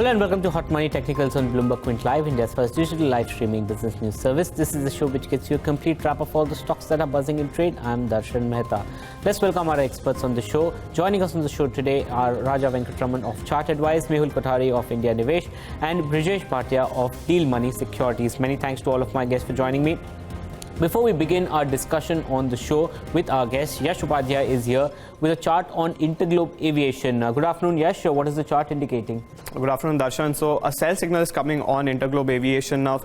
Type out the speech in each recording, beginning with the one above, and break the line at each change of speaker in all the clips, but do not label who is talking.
Hello and welcome to Hot Money Technicals on Bloomberg Quint Live, India's first digital live streaming business news service. This is the show which gets you a complete wrap of all the stocks that are buzzing in trade. I'm Darshan Mehta. Let's welcome our experts on the show. Joining us on the show today are Raja Venkatraman of Chart Advice, Mehul Kothari of IndiaNivesh, and Brijesh Bhatia of Dealmoney Securities. Many thanks to all of my guests for joining me. Before we begin our discussion on the show with our guest, Yash Upadhyay is here with a chart on Interglobe Aviation. Good afternoon, Yash. What is the chart indicating?
Good afternoon, Darshan. So a sell signal is coming on Interglobe Aviation now.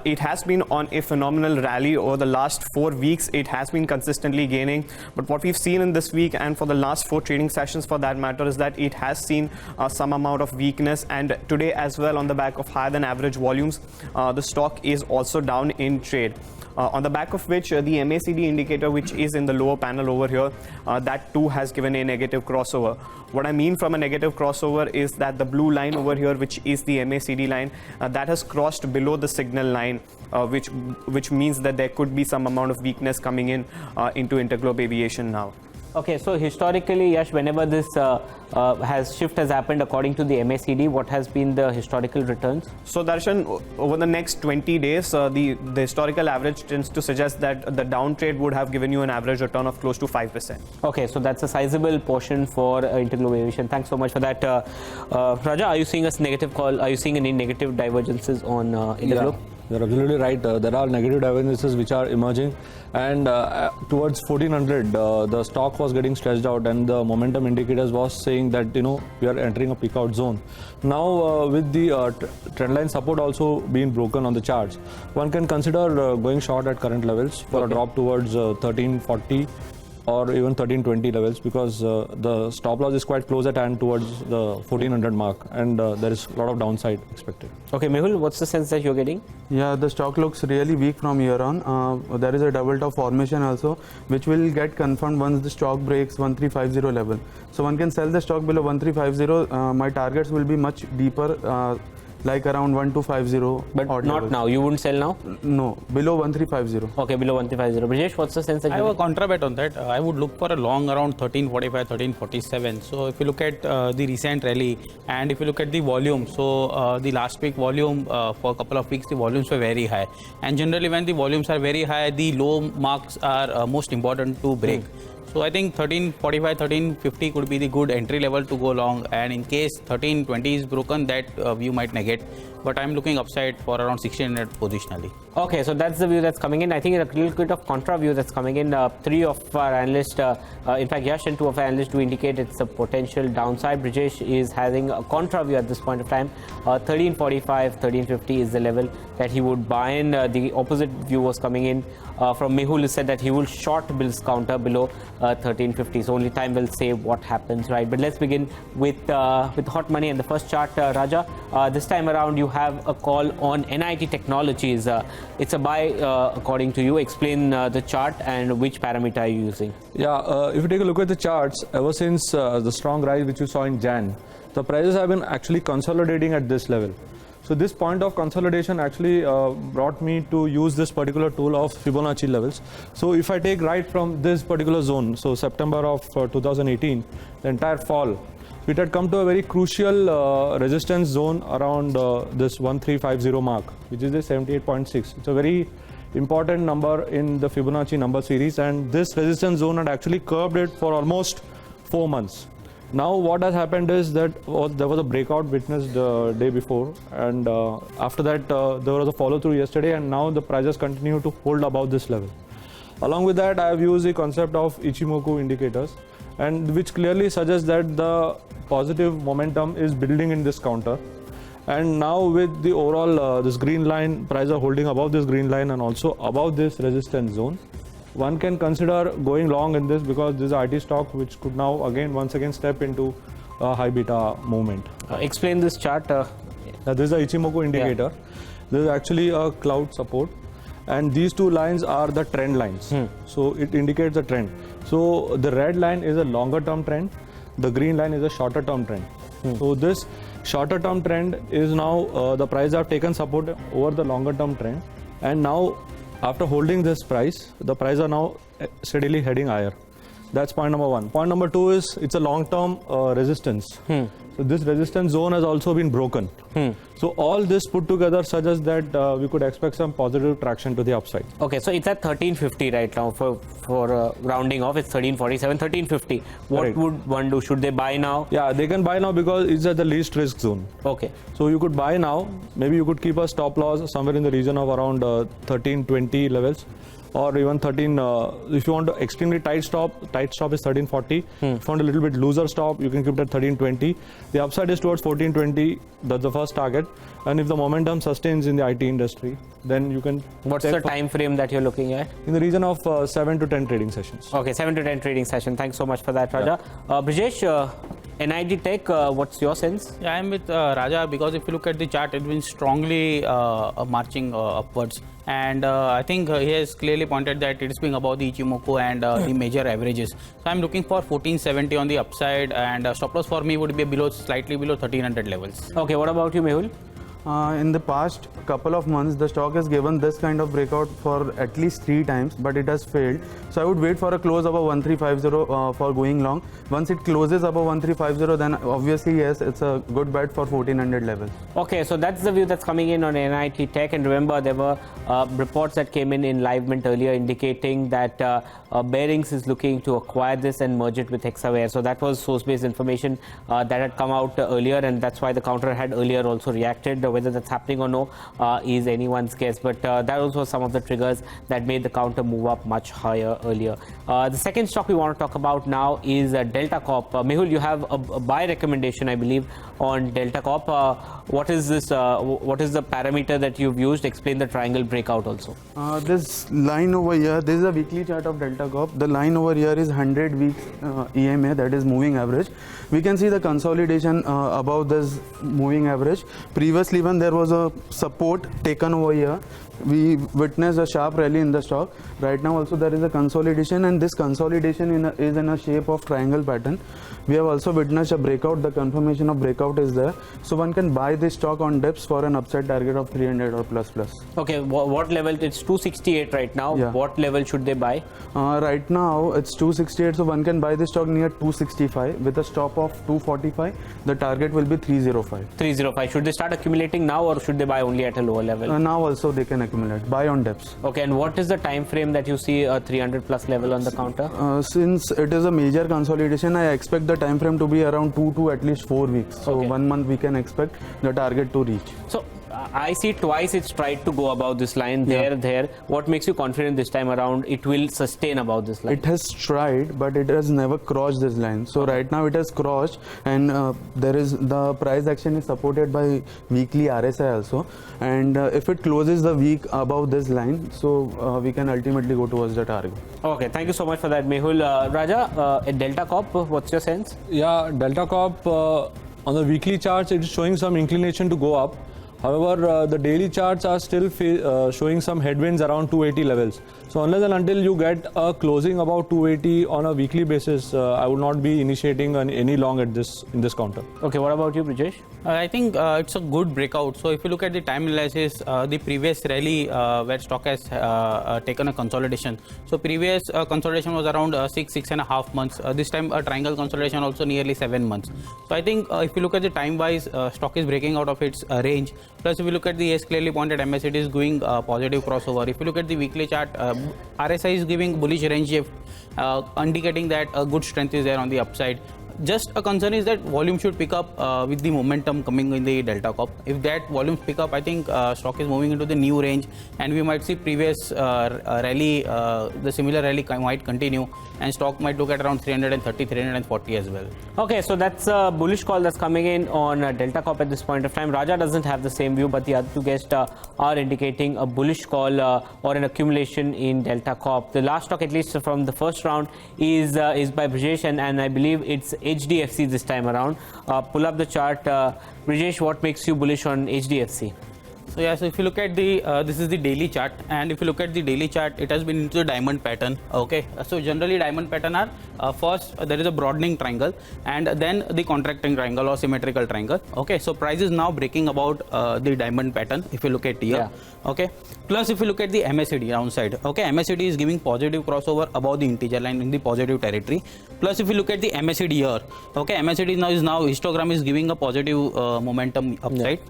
It has been on a phenomenal rally over the last 4 weeks. It has been consistently gaining. But what we've seen in this week and for the last 4 trading sessions for that matter is that it has seen some amount of weakness. And today as well, on the back of higher than average volumes, the stock is also down in trade. On the back of which the MACD indicator, which is in the lower panel over here, that too has given a negative crossover. What I mean from a negative crossover is that the blue line over here, which is the MACD line, that has crossed below the signal line, which means that there could be some amount of weakness coming in into Interglobe Aviation now.
Okay, so historically, Yash, whenever this shift has happened according to the MACD, what has been the historical returns?
So Darshan, over the next 20 days, the historical average tends to suggest that the down trade would have given you an average return of close to 5%.
Okay, so that's a sizable portion for Interglobe Aviation. Thanks so much for that. Raja, are you seeing a negative call? Are you seeing any negative divergences on Interglobe?
Yeah. You're absolutely right. There are negative divergences which are emerging, and towards 1400, the stock was getting stretched out, and the momentum indicators was saying that we are entering a peak out zone. Now, with the trendline support also being broken on the charts, one can consider going short at current levels for a drop towards 1340. Or even 1320 levels, because the stop loss is quite close at hand towards the 1400 mark, and there is a lot of downside expected.
Okay, Mehul, what's the sense that you're getting?
Yeah, the stock looks really weak from here on. There is a double top formation also, which will get confirmed once the stock breaks 1350 level. So one can sell the stock below 1350. My targets will be much deeper. Like around 1250.
But not levels. Now. You wouldn't sell now?
No, below 1350.
Okay, below 1350. Brijesh, what's the sense that
I have a contra bet on that. I would look for a long around 1345, 1347. So if you look at the recent rally and if you look at the volume, so the last week volume for a couple of weeks, the volumes were very high. And generally when the volumes are very high, the low marks are most important to break. So I think 1345, 1350 could be the good entry level to go long, and in case 1320 is broken, that view might negate. But I'm looking upside for around 1600 positionally.
Okay, so that's the view that's coming in. I think a little bit of contra view that's coming in. 3 of our analysts, in fact, Yash and 2 of our analysts do indicate it's a potential downside. Brijesh is having a contra view at this point of time. 1345, 1350 is the level that he would buy in. The opposite view was coming in from Mehul, who said that he will short Bill's counter below 1350. So only time will say what happens, right? But let's begin with hot money and the first chart, Raja. This time around, you have a call on NIIT Technologies. It's a buy according to you. Explain the chart and which parameter are you using?
Yeah, if you take a look at the charts, ever since the strong rise which you saw in Jan, the prices have been actually consolidating at this level. So this point of consolidation actually brought me to use this particular tool of Fibonacci levels. So if I take right from this particular zone, so September of 2018, the entire fall, it had come to a very crucial resistance zone around this 1350 mark, which is the 78.6. It's a very important number in the Fibonacci number series, and this resistance zone had actually curved it for almost 4 months. Now what has happened is that there was a breakout witnessed the day before, and after that there was a follow through yesterday, and now the prices continue to hold above this level. Along with that, I have used the concept of Ichimoku indicators, and which clearly suggests that the positive momentum is building in this counter. And now with the overall this green line, prices are holding above this green line and also above this resistance zone. One can consider going long in this because this is IT stock which could now once again step into a high beta movement.
Explain this chart.
This is the Ichimoku indicator. Yeah. This is actually a cloud support, and these 2 lines are the trend lines. So it indicates the trend. So the red line is a longer term trend, the green line is a shorter term trend. So this shorter term trend is now the price have taken support over the longer term trend, and now after holding this price, the price are now steadily heading higher. That's point number one. Point number two is it's a long-term resistance. So this resistance zone has also been broken. So all this put together suggests that we could expect some positive traction to the upside.
Okay, so it's at 1350 right now for rounding off. It's 1347, 1350. What
Correct.
would one do? Should they buy now?
Yeah, they can buy now because it's at the least risk zone.
Okay.
So you could buy now. Maybe you could keep a stop loss somewhere in the region of around 1320 levels. Or even 13, if you want to extremely tight stop is 1340. If you want a little bit looser stop, you can keep it at 1320. The upside is towards 1420. That's the first target. And if the momentum sustains in the IT industry, then you can.
What's the time frame that you're looking at?
In the region of 7 to 10 trading sessions.
Okay, 7 to 10 trading session. Thanks so much for that, Raja. Brijesh, NIIT Tech, what's your sense?
Yeah, I'm with Raja because if you look at the chart, it's been strongly marching upwards. And I think he has clearly pointed that it's being above the Ichimoku and the major averages. So I'm looking for 1470 on the upside, and stop loss for me would be slightly below 1300 levels.
Okay, what about you, Mehul?
In the past couple of months, the stock has given this kind of breakout for at least 3 times, but it has failed. So I would wait for a close above 1350 for going long. Once it closes above 1350, then obviously yes, it's a good bet for 1400 level.
Okay, so that's the view that's coming in on NIIT Tech. And remember, there were reports that came in Live Mint earlier indicating that Bearings is looking to acquire this and merge it with Hexaware. So that was source-based information that had come out earlier, and that's why the counter had earlier also reacted. Whether that's happening or no is anyone's guess, but that also was some of the triggers that made the counter move up much higher earlier. The second stock we want to talk about now is Delta Corp. Mehul, you have a buy recommendation, I believe, on Delta Corp. What is this? What is the parameter that you've used? Explain the triangle breakout also.
This line over here, this is a weekly chart of Delta Corp. The line over here is 100 weeks EMA, that is moving average. We can see the consolidation above this moving average. Previously, when there was a support taken over here, we witnessed a sharp rally in the stock. Right now also there is a consolidation, and this consolidation is in a shape of triangle pattern. We have also witnessed a breakout. The confirmation of breakout is there. So one can buy this stock on dips for an upside target of 300 or plus.
Okay, what level? It's 268 right now.
Yeah.
What level should they buy?
Right now it's 268, so one can buy this stock near 265 with a stop of 245. The target will be 305.
305. Should they start accumulating now, or should they buy only at a lower level?
Now also they can accumulate. Buy on dips.
Okay, and what is the time frame that you see a 300 plus level on the counter?
Since it is a major consolidation, I expect the time frame to be around 2 to at least 4 weeks. So
Okay.
1 month we can expect the target to reach.
So I see twice it's tried to go above this line, there. What makes you confident this time around it will sustain above this line?
It has tried, but it has never crossed this line. So right now it has crossed, and there is the price action is supported by weekly RSI also. And if it closes the week above this line, so we can ultimately go towards the target.
Okay, thank you so much for that, Mehul. Raja, at Delta Corp, what's your sense?
Yeah, Delta Corp on the weekly charts, it is showing some inclination to go up. However, the daily charts are still showing some headwinds around 280 levels. So unless and until you get a closing about 280 on a weekly basis, I would not be initiating any long at in this counter.
Okay, what about you, Brijesh?
I think it's a good breakout. So if you look at the time analysis, the previous rally where stock has taken a consolidation. So previous consolidation was around 6.5 months. This time a triangle consolidation also nearly 7 months. So I think if you look at the time wise, stock is breaking out of its range. Plus if you look at the clearly pointed MS, it is going positive crossover. If you look at the weekly chart, RSI is giving bullish range shift, indicating that a good strength is there on the upside. Just a concern is that volume should pick up with the momentum coming in the Delta Corp. If that volume pick up, I think stock is moving into the new range, and we might see previous rally, the similar rally might continue, and stock might look at around 330, 340 as well.
Okay, so that's a bullish call that's coming in on Delta Corp at this point of time. Raja doesn't have the same view, but the other two guests are indicating a bullish call or an accumulation in Delta Corp. The last stock, at least from the first round, is by Brijesh, and I believe it's HDFC this time around. Pull up the chart. Brijesh, what makes you bullish on HDFC?
So yeah, so if you look at the, this is the daily chart, and if you look at the daily chart, it has been into the diamond pattern. Okay, so generally diamond pattern are first there is a broadening triangle, and then the contracting triangle or symmetrical triangle. Okay, so price is now breaking about the diamond pattern. If you look at here,
Yeah.
okay. Plus, if you look at the MACD downside, okay, MACD is giving positive crossover above the integer line in the positive territory. Plus, if you look at the MACD here, okay, MACD now histogram is giving a positive momentum upside.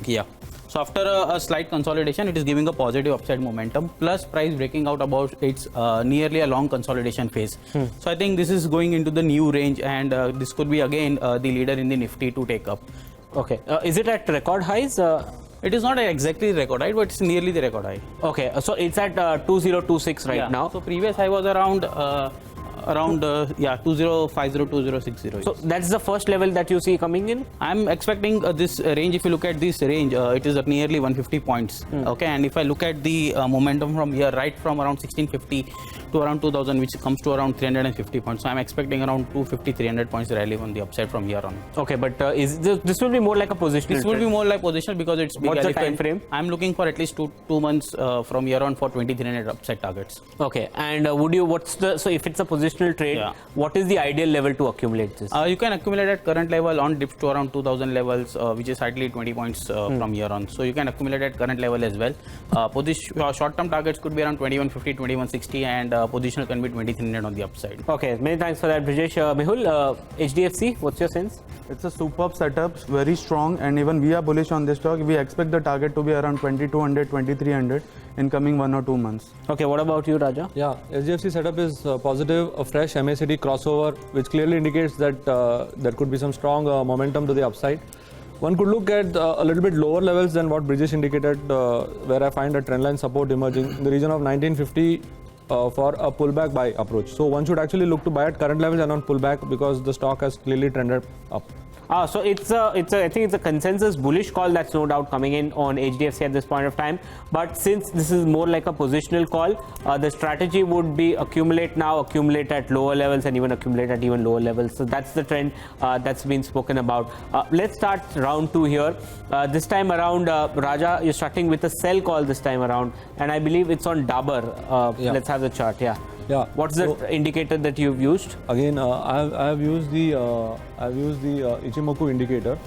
Yeah. So after a slight consolidation, it is giving a positive upside momentum, plus price breaking out about its nearly a long consolidation phase. So I think this is going into the new range, and this could be again the leader in the Nifty to take up.
Okay. Is it at record highs?
It is not exactly record high, but it's nearly the record high.
Okay. So it's at 2026 right now.
So previous high was around 2050, 2060.
So that's the first level that you see coming in?
I'm expecting this range. If you look at this range, it is at nearly 150 points. Okay, and if I look at the momentum from here, right from around 1650 to around 2000, which comes to around 350 points. So I'm expecting around 250, 300 points rally on the upside from here on.
Okay, but this will be more like a positional
This will
trend.
be more like positional because it's big
What's the
elephant.
time frame?
I'm looking for at least two months from here on for 2300 upside targets.
Okay, and so if it's a positional trade, what is the ideal level to accumulate this?
You can accumulate at current level on dips to around 2000 levels, which is hardly 20 points from here on. So you can accumulate at current level as well. Short-term targets could be around 2150, 2160, and positional can be 2300 on the upside.
Okay, many thanks for that, Brijesh. Mehul, HDFC, what's your sense?
It's a superb setup, very strong, and even we are bullish on this stock. We expect the target to be around 2200, 2300 in coming 1 or 2 months.
Okay, what about you, Raja?
Yeah, HDFC setup is positive, a fresh MACD crossover, which clearly indicates that there could be some strong momentum to the upside. One could look at a little bit lower levels than what Brijesh indicated, where I find a trendline support emerging in the region of 1950 for a pullback buy approach. So one should actually look to buy at current levels and on pullback because the stock has clearly trended up.
So I think it's a consensus bullish call that's no doubt coming in on HDFC at this point of time. But since this is more like a positional call, the strategy would be accumulate now, accumulate at lower levels, and even accumulate at even lower levels. So that's the trend that's been spoken about. Let's start round 2 here. This time around, Raja, you're starting with a sell call this time around, and I believe it's on Dabur. Let's have the chart. Yeah. What's the indicator that you've used?
Again, I've used the Ichimoku indicator,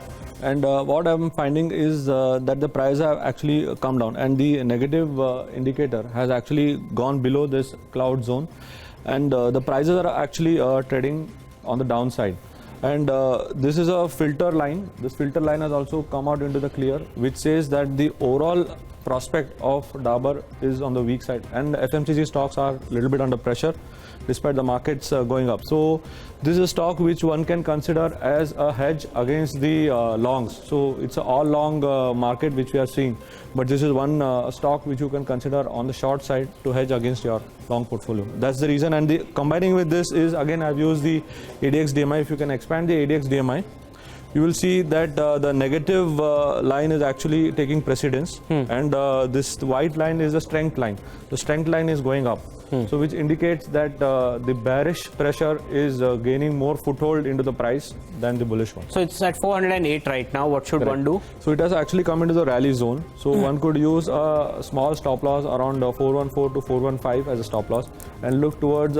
and what I'm finding is that the price have actually come down, and the negative indicator has actually gone below this cloud zone, and the prices are actually trading on the downside. And this is a filter line. This filter line has also come out into the clear, which says that the overall prospect of Dabur is on the weak side, and FMCG stocks are a little bit under pressure despite the markets going up. So this is a stock which one can consider as a hedge against the longs. So it's an all long market which we are seeing, but this is one stock which you can consider on the short side to hedge against your long portfolio. That's the reason. And combining with this is, again, I've used the ADX DMI. If you can expand the ADX DMI, you will see that the negative line is actually taking precedence, and this white line is the strength line. The strength line is going up, so which indicates that the bearish pressure is gaining more foothold into the price than the bullish one.
So it's at 408 right now. What should one do?
So it has actually come into the rally zone. So one could use a small stop loss around 414 to 415 as a stop loss, and look towards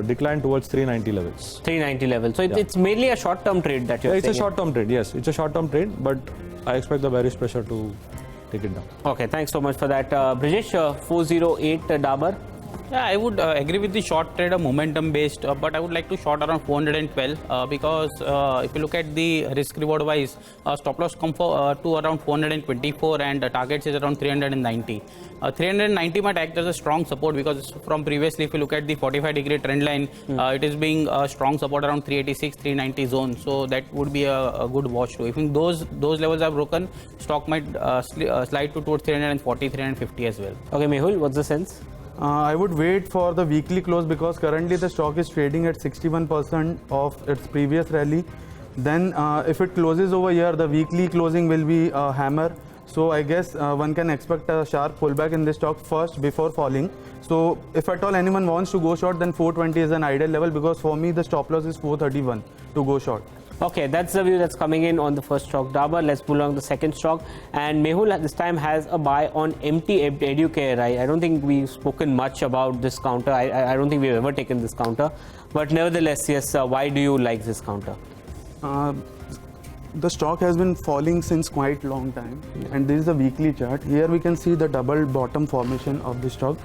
decline towards 390 levels.
390 levels. So it's mainly a short-term trade that you're saying.
It's a short-term trade, yes. It's a short-term trade, but I expect the bearish pressure to take it down.
Okay, thanks so much for that. Brijesh, 408 Dabur.
Yeah, I would agree with the short trade, momentum based, but I would like to short around 412 because if you look at the risk reward wise, stop loss come to around 424 and targets is around 390. 390 might act as a strong support because from previously, if you look at the 45-degree trend line, it is being a strong support around 386, 390 zone. So that would be a good watch too. If those levels are broken, stock might slide towards 340, 350 as well.
Okay, Mehul, what's the sense?
I would wait for the weekly close because currently the stock is trading at 61% of its previous rally. Then if it closes over here, the weekly closing will be a hammer. So I guess one can expect a sharp pullback in this stock first before falling. So if at all anyone wants to go short, then 420 is an ideal level because for me the stop loss is 431 to go short.
Okay, that's the view that's coming in on the first stock, Dabur. Let's pull on the second stock. And Mehul at this time has a buy on MT Educare. I don't think we've spoken much about this counter. I don't think we've ever taken this counter. But nevertheless, yes, why do you like this counter?
The stock has been falling since quite long time, and this is the weekly chart. Here we can see the double bottom formation of the stock.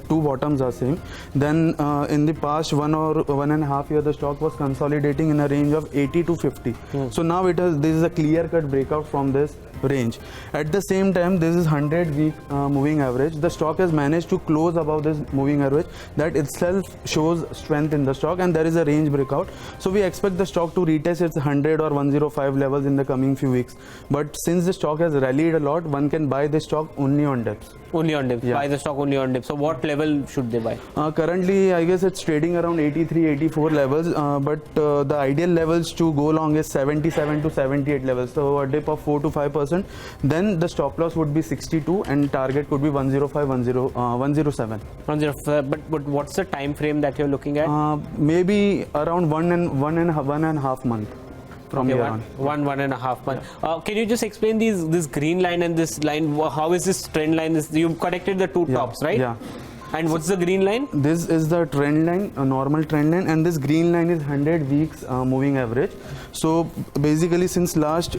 Two bottoms are same. Then in the past 1 or 1.5 years, the stock was consolidating in a range of 80 to 50. So now this is a clear-cut breakout from this range. At the same time, this is 100-week moving average. The stock has managed to close above this moving average. That itself shows strength in the stock, and there is a range breakout. So we expect the stock to retest its 100 or 105 levels in the coming few weeks. But since the stock has rallied a lot, one can buy the stock only on dips.
Only on dips. Yeah. Buy the stock only on dips. So what level should they buy?
Currently, I guess it's trading around 83, 84 levels. But the ideal levels to go long is 77 to 78 levels. So a dip of 4 to 5%. Then the stop loss would be 62, and target could be 105, 107.
105. But what's the time frame that you're looking at?
Maybe around one and a half month. From here on.
1.5 months. Yeah. Can you just explain this green line and this line? How is this trend line? You've connected the two tops, right?
Yeah.
And what's the green line?
This is the trend line, a normal trend line, and this green line is 100 weeks moving average. So basically, since last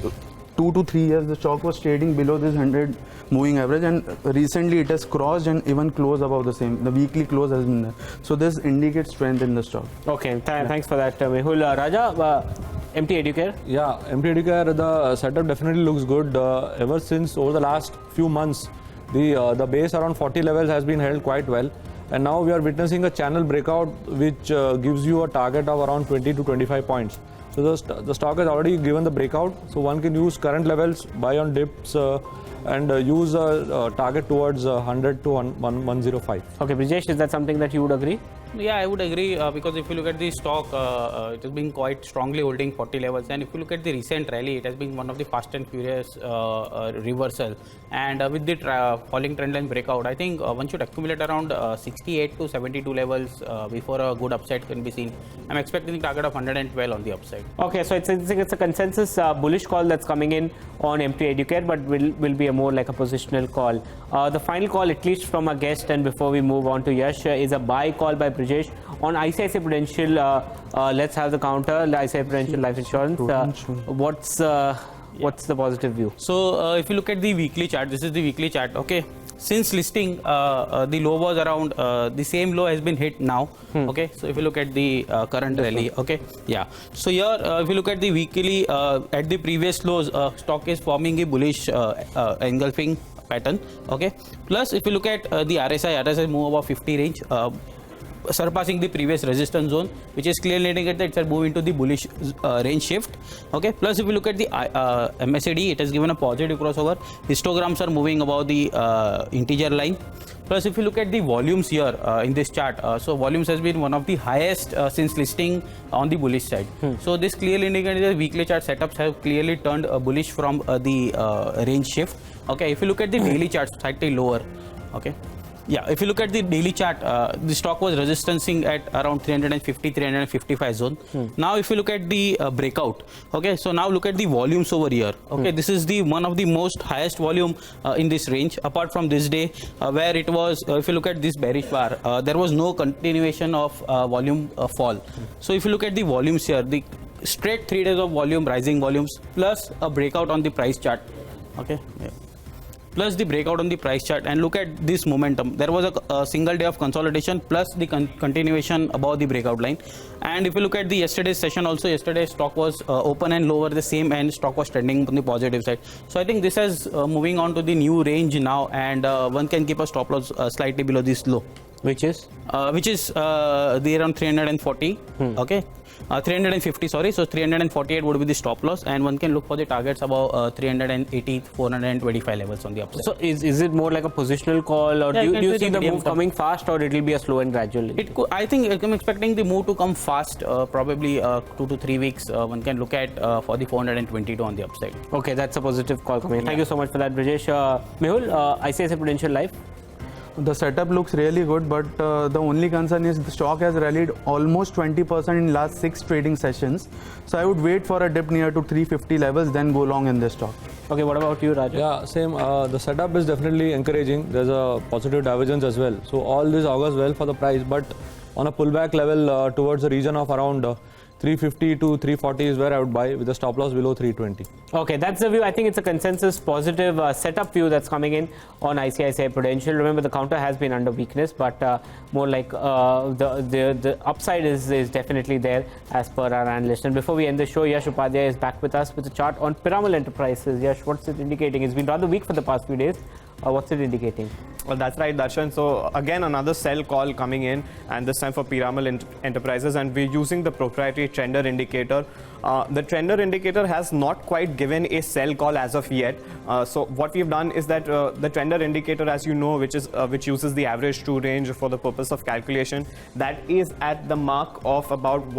2 to 3 years, the stock was trading below this 100 moving average, and recently it has crossed and even closed above the same. The weekly close has been there. So this indicates strength in the stock.
Okay, thanks for that, Mehul. Raja, MT Educare?
Yeah, MT Educare, the setup definitely looks good. Ever since over the last few months, the base around 40 levels has been held quite well. And now we are witnessing a channel breakout which gives you a target of around 20 to 25 points. So the stock has already given the breakout. So one can use current levels, buy on dips, and use a target towards 100 to 105.
Okay, Brijesh, is that something that you would agree?
Yeah, I would agree because if you look at the stock, it has been quite strongly holding 40 levels, and if you look at the recent rally, it has been one of the fast and furious reversal. And with the falling trend line breakout, I think one should accumulate around 68 to 72 levels before a good upside can be seen. I'm expecting the target of 112 on the upside.
Okay, so it's a consensus bullish call that's coming in on MT Educare, but will be a more like a positional call. The final call, at least from our guest, and before we move on to Yash, is a buy call by Brijesh on ICICI Prudential. Let's have the counter. ICICI Prudential Life Insurance. What's the positive view?
So if you look at the weekly chart, this is the weekly chart. Okay, since listing, the low was around the same low has been hit now. Okay, so if you look at the current rally, okay, yeah. So here, if you look at the weekly, at the previous lows, stock is forming a bullish engulfing pattern. Okay, plus if you look at the RSI move above 50 range, surpassing the previous resistance zone, which is clearly indicating that it's moving into the bullish range shift. Okay, plus if you look at the MACD, it has given a positive crossover. Histograms are moving above the integer line. Plus if you look at the volumes here in this chart, so volumes has been one of the highest since listing on the bullish side. So this clearly indicates that weekly chart setups have clearly turned bullish from the range shift. Okay, if you look at the daily chart, slightly lower. Okay. Yeah, if you look at the daily chart, the stock was resistancing at around 350, 355 zone. Now, if you look at the breakout, okay, so now look at the volumes over here. Okay, this is the one of the most highest volume in this range. Apart from this day, where it was, if you look at this bearish bar, there was no continuation of volume fall. So, if you look at the volumes here, the straight 3 days of volume, rising volumes, plus a breakout on the price chart. Okay. Yeah. Plus the breakout on the price chart, and look at this momentum. There was a single day of consolidation plus the continuation above the breakout line. And if you look at the yesterday's session also, yesterday's stock was open and lower the same, and stock was trending on the positive side. So I think this is moving on to the new range now, and one can keep a stop loss slightly below this low.
Which is
the around 340. Okay. 350, sorry. So 348 would be the stop loss, and one can look for the targets above 380, 425 levels on the upside.
So is it more like a positional call, or do you see the move coming fast, or it will be a slow and gradual?
I think I'm expecting the move to come fast, probably 2 to 3 weeks. One can look at for the 422 on the upside.
Okay, that's a positive call coming. Thank you so much for that, Brijesh. Mehul, ICICI Prudential Life.
The setup looks really good, but the only concern is the stock has rallied almost 20% in last 6 trading sessions. So I would wait for a dip near to 350 levels, then go long in this stock.
Okay, what about you, Raja?
Yeah, same. The setup is definitely encouraging. There's a positive divergence as well. So all this augurs well for the price, but on a pullback level towards the region of around 350 to 340 is where I would buy with a stop loss below 320.
Okay, that's the view. I think it's a consensus positive setup view that's coming in on ICICI Prudential. Remember, the counter has been under weakness, but more like the upside is definitely there as per our analyst. And before we end the show, Yash Upadhyay is back with us with a chart on Piramal Enterprises. Yash, what's it indicating? It's been rather weak for the past few days. What's it indicating?
Well, that's right, Darshan. So again, another sell call coming in, and this time for Piramal Enterprises, and we're using the proprietary trender indicator. The trender indicator has not quite given a sell call as of yet. So what we've done is that the trender indicator, as you know, which uses the average true range for the purpose of calculation, that is at the mark of about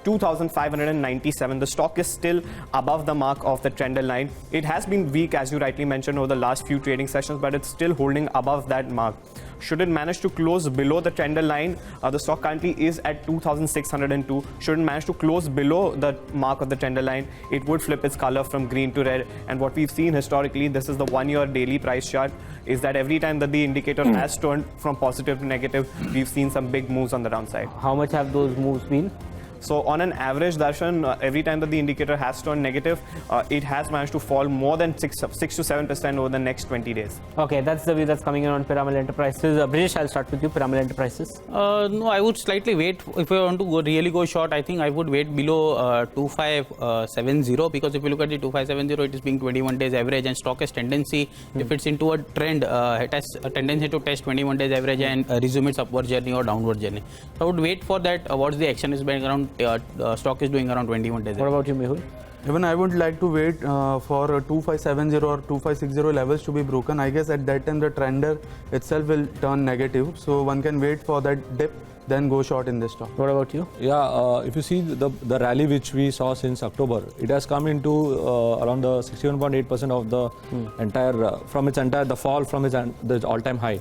2,597. The stock is still above the mark of the trender line. It has been weak, as you rightly mentioned, over the last few trading sessions, but it's still holding above that mark. Should it manage to close below the trender line, the stock currently is at 2,602. Should it manage to close below the mark of the trender line, it would flip its color from green to red. And what we've seen historically, this is the 1-year daily price chart, is that every time that the indicator has turned from positive to negative, we've seen some big moves on the downside.
How much have those moves been?
So on an average, Darshan, every time that the indicator has turned negative, it has managed to fall more than 6 to 7% over the next 20 days.
Okay, that's the view that's coming in on Piramal Enterprises. Brijesh, I'll start with you. Piramal Enterprises.
No, I would slightly wait. If I want to really go short, I think I would wait below 2570, because if you look at the 2570, it is being 21 days average, and stock has tendency, if it's into a trend, it has a tendency to test 21 days average and resume its upward journey or downward journey. So I would wait for that. What's the action is being around, stock is doing around 21 days.
What about you, Mehul?
Even I would like to wait for 2570 or 2560 levels to be broken. I guess at that time the trender itself will turn negative. So one can wait for that dip, then go short in this stock.
What about you?
Yeah, if you see the rally which we saw since October, it has come into around the 61.8% of the entire, the fall from the all-time high.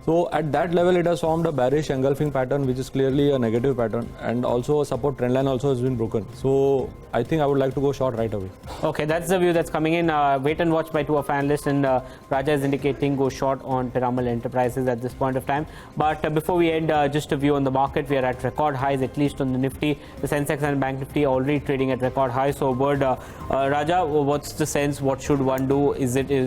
So at that level, it has formed a bearish engulfing pattern, which is clearly a negative pattern, and also a support trend line also has been broken. So I think I would like to go short right away.
Okay, that's the view that's coming in. Wait and watch by two of analysts, and Raja is indicating go short on Piramal Enterprises at this point of time. But before we end, just a view on the market. We are at record highs, at least on the Nifty. The Sensex and Bank Nifty already trading at record highs. So, Raja, what's the sense? What should one do?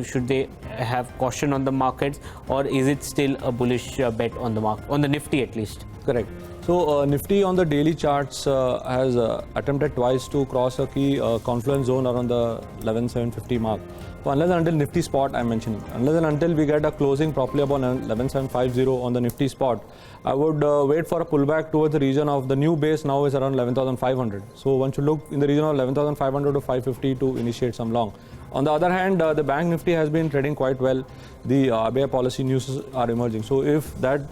Should they have caution on the markets, or is it still a bullish bet on the market, on the Nifty at least?
Correct. So Nifty on the daily charts has attempted twice to cross a key confluence zone around the 11,750 mark. So unless and until Nifty spot, I'm mentioning, unless and until we get a closing properly upon 11,750 on the Nifty spot, I would wait for a pullback towards the region of the new base now is around 11,500. So one should look in the region of 11,500 to 550 to initiate some long. On the other hand, the Bank Nifty has been trading quite well. The RBI policy news are emerging. So if that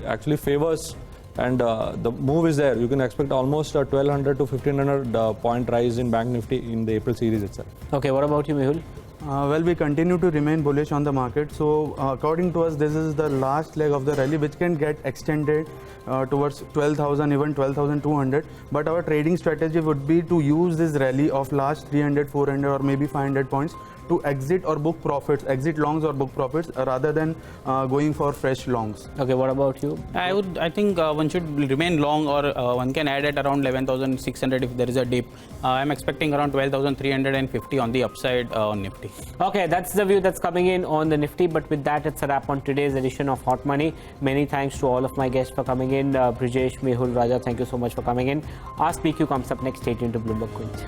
actually favors and the move is there, you can expect almost a 1,200 to 1,500 point rise in Bank Nifty in the April series itself.
Okay, what about you, Mehul?
Well, we continue to remain bullish on the market. So according to us, this is the last leg of the rally, which can get extended towards 12,000, even 12,200. But our trading strategy would be to use this rally of last 300, 400 or maybe 500 points to exit or book profits, exit longs or book profits, rather than going for fresh longs.
Okay, what about you?
I think one should remain long, or one can add at around 11,600 if there is a dip. I'm expecting around 12,350 on the upside on Nifty.
Okay, that's the view that's coming in on the Nifty. But with that, it's a wrap on today's edition of Hot Money. Many thanks to all of my guests for coming in. Brijesh, Mehul, Raja, thank you so much for coming in. Ask PQ comes up next. Stay tuned to Bloomberg Quint.